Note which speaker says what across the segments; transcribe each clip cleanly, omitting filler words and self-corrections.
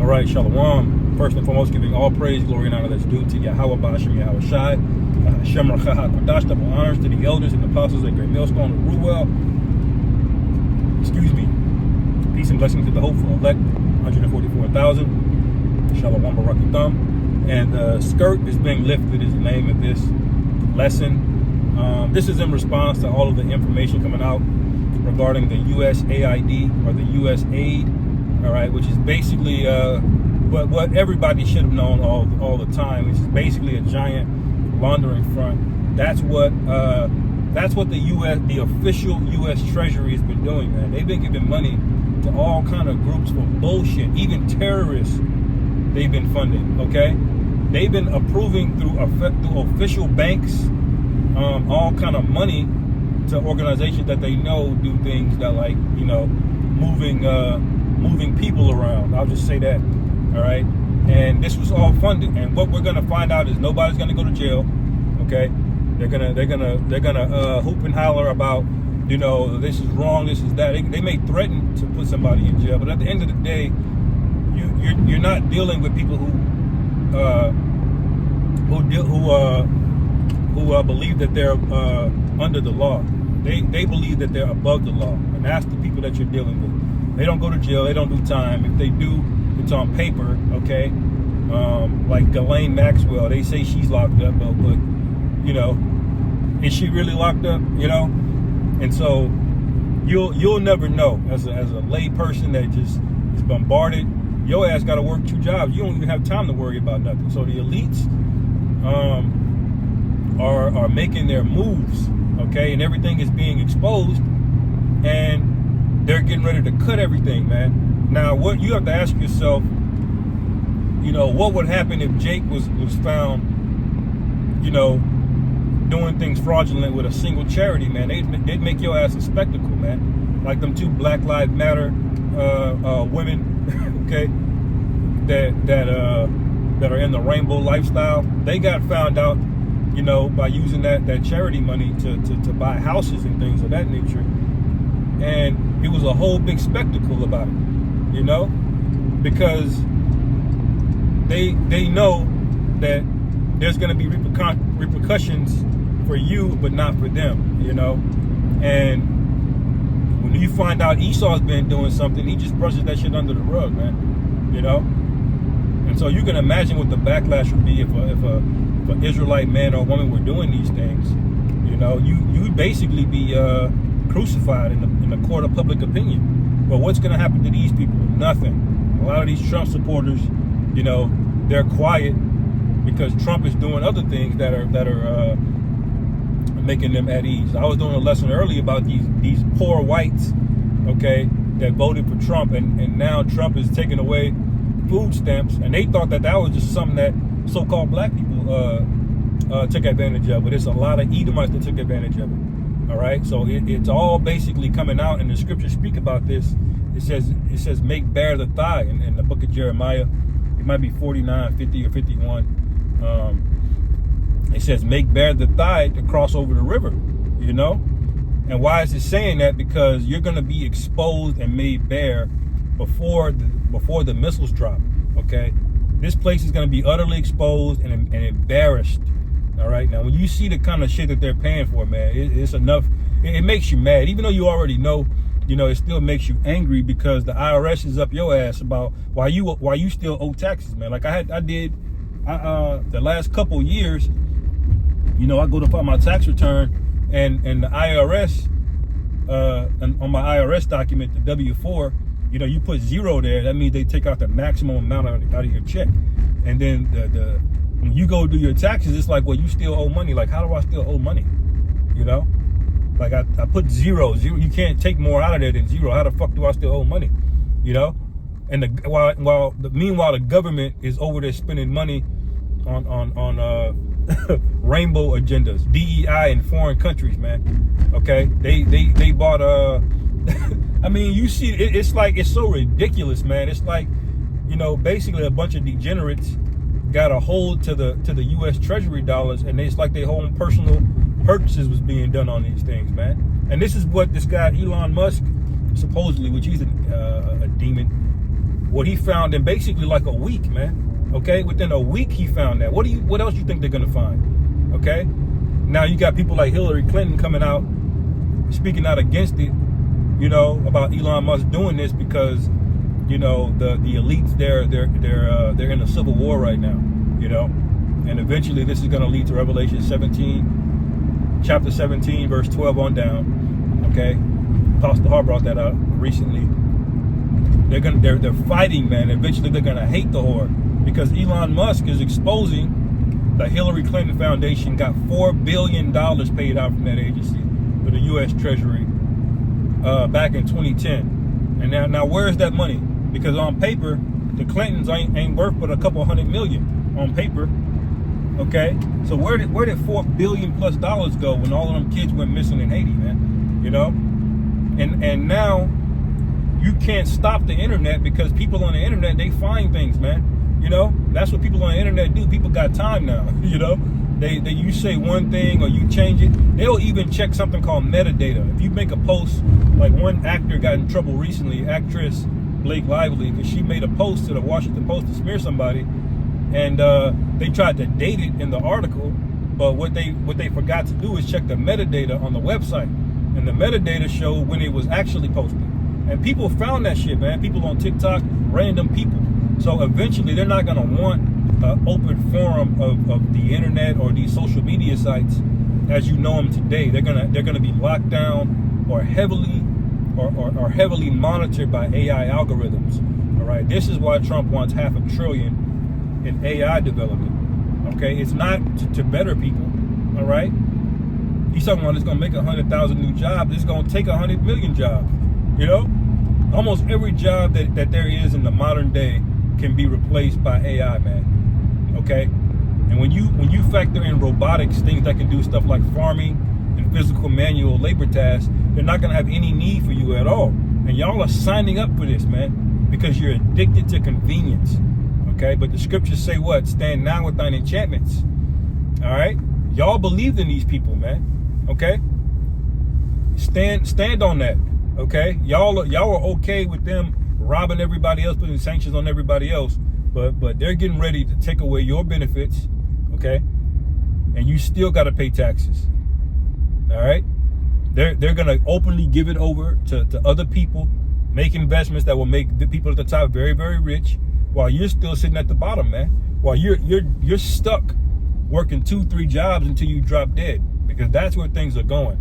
Speaker 1: All right, Shalom. First and foremost, giving all praise, glory, and honor that's due to Yahweh Ba'ashem Yahweh Shai. Hashem Rachaha Kodash, double honors to the elders and apostles at Great Millstone of Ruel. Excuse me. Peace and blessings to the hopeful elect, 144,000. Shalom Barak Thumb. And the skirt is being lifted is the name of this lesson. This is in response to all of the information coming out regarding the USAID or the U.S. aid. All right, which is basically what everybody should have known all the time. It's basically a giant laundering front. That's what the U.S. the official U.S. Treasury has been doing, man. They've been giving money to all kind of groups for bullshit, even terrorists. They've been funding. Okay, they've been approving through official banks, all kind of money to organizations that they know do things that, like, you know, moving people around. I'll just say that. All right, and this was all funded, and what we're gonna find out is nobody's gonna go to jail. Okay, they're gonna hoop and holler about, you know, this is wrong, this is that. They may threaten to put somebody in jail, but at the end of the day, you're not dealing with people who believe that they're under the law. They believe that they're above the law, and that's the people that you're dealing with. They don't go to jail. They don't do time. If they do, it's on paper, okay? Like Ghislaine Maxwell, they say she's locked up, but you know, is she really locked up? You know, and so you'll never know as a lay person that just is bombarded. Your ass got to work 2 jobs. You don't even have time to worry about nothing. So the elites are making their moves, okay, and everything is being exposed, and they're getting ready to cut everything, man. Now, what you have to ask yourself, you know, what would happen if Jake was found, you know, doing things fraudulent with a single charity, man? They'd make your ass a spectacle, man. Like them 2 Black Lives Matter women, okay, that are in the rainbow lifestyle. They got found out, you know, by using that charity money to buy houses and things of that nature. And it was a whole big spectacle about it, you know, because they know that there's going to be repercussions for you, but not for them, you know. And when you find out Esau's been doing something, he just brushes that shit under the rug, man, you know. And so you can imagine what the backlash would be if an Israelite man or woman were doing these things. You know, you'd basically be crucified in the court of public opinion. But what's going to happen to these people? Nothing. A lot of these Trump supporters, you know, they're quiet because Trump is doing other things that are making them at ease. I was doing a lesson earlier about these poor whites, okay, that voted for Trump, and now Trump is taking away food stamps, and they thought that was just something that so-called black people took advantage of, but it's a lot of Edomites that took advantage of it. All right, so it's all basically coming out, and the scriptures speak about this. It says make bare the thigh in the book of Jeremiah. It might be 49, 50, or 51. It says make bare the thigh to cross over the river, you know. And why is it saying that? Because you're going to be exposed and made bare before the missiles drop. Okay, this place is going to be utterly exposed and embarrassed. All right, now when you see the kind of shit that they're paying for, man, it's enough. It makes you mad, even though you already know. You know, it still makes you angry because the IRS is up your ass about why you still owe taxes, man. Like I did the last couple years. You know, I go to file my tax return, and the IRS on my IRS document, the W-4. You know, you put 0 there. That means they take out the maximum amount out of your check, and then when you go do your taxes, it's like, well, you still owe money. Like, how do I still owe money? You know, like I put 0. You can't take more out of there than 0. How the fuck do I still owe money? You know, and meanwhile the government is over there spending money on rainbow agendas, DEI in foreign countries, man. Okay, they bought I mean, you see, it's like, it's so ridiculous, man. It's like, you know, basically a bunch of degenerates got a hold to the U.S. Treasury dollars, and it's like their whole personal purchases was being done on these things, man. And this is what this guy Elon Musk, supposedly, which he's a demon, what he found in basically like a week, man. Okay, within a week he found that. What else you think they're gonna find? Okay, now you got people like Hillary Clinton coming out, speaking out against it, you know, about Elon Musk doing this because, you know, the elites they're in a civil war right now, you know, and eventually this is gonna lead to Revelation 17, chapter 17, verse 12 on down. Okay, Pastor Hart brought that out recently. They're fighting, man. Eventually they're gonna hate the whore because Elon Musk is exposing the Hillary Clinton Foundation got $4 billion paid out from that agency for the U.S. Treasury back in 2010. And now where's that money? Because on paper, the Clintons ain't worth but a couple $100 million on paper. Okay, so where did $4 billion plus go when all of them kids went missing in Haiti, man? You know, and now you can't stop the internet because people on the internet, they find things, man. You know, that's what people on the internet do. People got time now. You know, you say one thing or you change it, they'll even check something called metadata. If you make a post, like one actor got in trouble recently, actress Blake Lively, because she made a post to the Washington Post to smear somebody, and they tried to date it in the article, but what they forgot to do is check the metadata on the website, and the metadata showed when it was actually posted. And people found that shit, man. People on TikTok, random people. So eventually they're not gonna want an open forum of the internet or these social media sites as you know them today. They're gonna be locked down or heavily monitored by AI algorithms. All right. This is why Trump wants $500 billion in AI development. Okay, it's not to better people. All right. He's talking about it's gonna make 100,000 new jobs. It's gonna take 100 million jobs. You know, almost every job that there is in the modern day can be replaced by AI, man. Okay, and when you factor in robotics, things that can do stuff like farming and physical manual labor tasks, they're not gonna have any need for you at all. And y'all are signing up for this, man, because you're addicted to convenience. Okay, but the scriptures say what? Stand now with thine enchantments. All right, y'all believed in these people, man. Okay, stand on that. Okay, y'all are okay with them robbing everybody else, putting sanctions on everybody else, but they're getting ready to take away your benefits. Okay, and you still got to pay taxes. All right, they're gonna openly give it over to other people, make investments that will make the people at the top very, very rich, while you're still sitting at the bottom, man. While you're stuck working 2-3 jobs until you drop dead, because that's where things are going,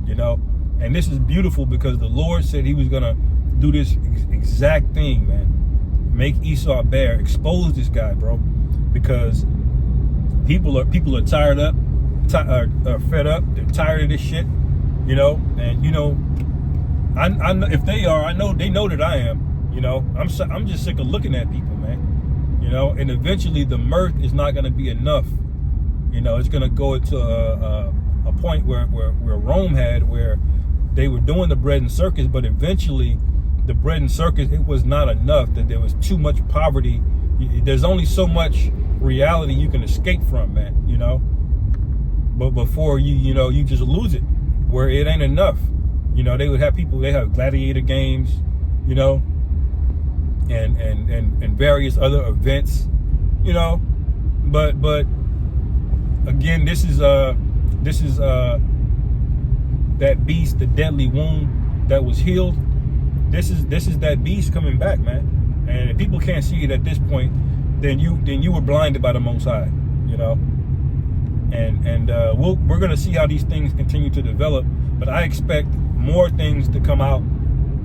Speaker 1: you know. And this is beautiful because the Lord said he was going to do this exact thing, man. Make Esau bare. Expose this guy, bro. Because people are tired up, are fed up. They're tired of this shit, you know. And, you know, I know if they are, I know they know that I am, you know. I'm just sick of looking at people, man. You know, and eventually the mirth is not going to be enough. You know, it's going to go into a point where Rome had, where they were doing the bread and circus, but eventually the bread and circus, it was not enough, that there was too much poverty. There's only so much reality you can escape from, man, you know. But before you just lose it, where it ain't enough. You know, they would have people, they have gladiator games, you know, and various other events, you know. But again, this is that beast, the deadly wound that was healed. This is that beast coming back, man. And if people can't see it at this point, then you were blinded by the Most High, you know. And we're gonna see how these things continue to develop. But I expect more things to come out,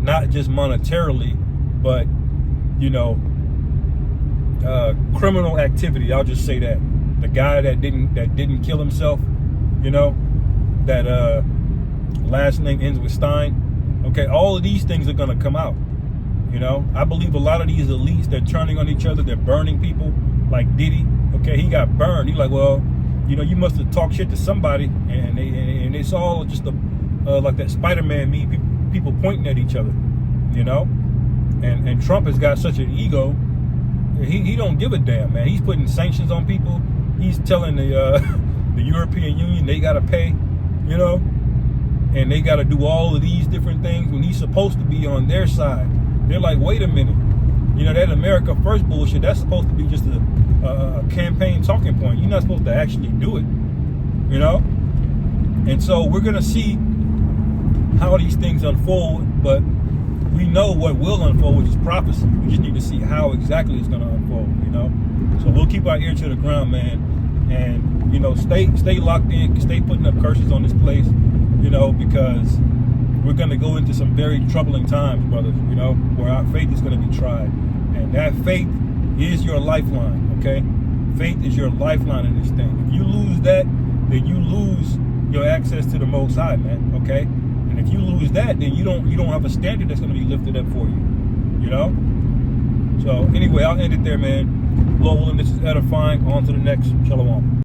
Speaker 1: not just monetarily, but you know, criminal activity. I'll just say that the guy that didn't kill himself, you know, that last name ends with Stein. Okay, all of these things are gonna come out. You know, I believe a lot of these elites, they're turning on each other. They're burning people, like Diddy. Okay, he got burned. He's like, well, you know, you must have talked shit to somebody, and it's all just like that Spider-Man meme, people pointing at each other. You know, and Trump has got such an ego. He don't give a damn, man. He's putting sanctions on people. He's telling the European Union they gotta pay. You know. And they got to do all of these different things when he's supposed to be on their side. They're like, wait a minute, You know, that America First bullshit, that's supposed to be just a campaign talking point. You're not supposed to actually do it, you know? And so we're going to see how these things unfold, but we know what will unfold, which is prophecy. We just need to see how exactly it's going to unfold, you know? So we'll keep our ear to the ground, man, and, you know, stay locked in, stay putting up curses on this place, you know, because we're going to go into some very troubling times, brothers, you know, where our faith is going to be tried. And that faith is your lifeline, okay? Faith is your lifeline in this thing. If you lose that, then you lose your access to the Most High, man, okay? And if you lose that, then you don't have a standard that's going to be lifted up for you, you know? So anyway, I'll end it there, man. Lord willing, this is edifying. On to the next. Shalom.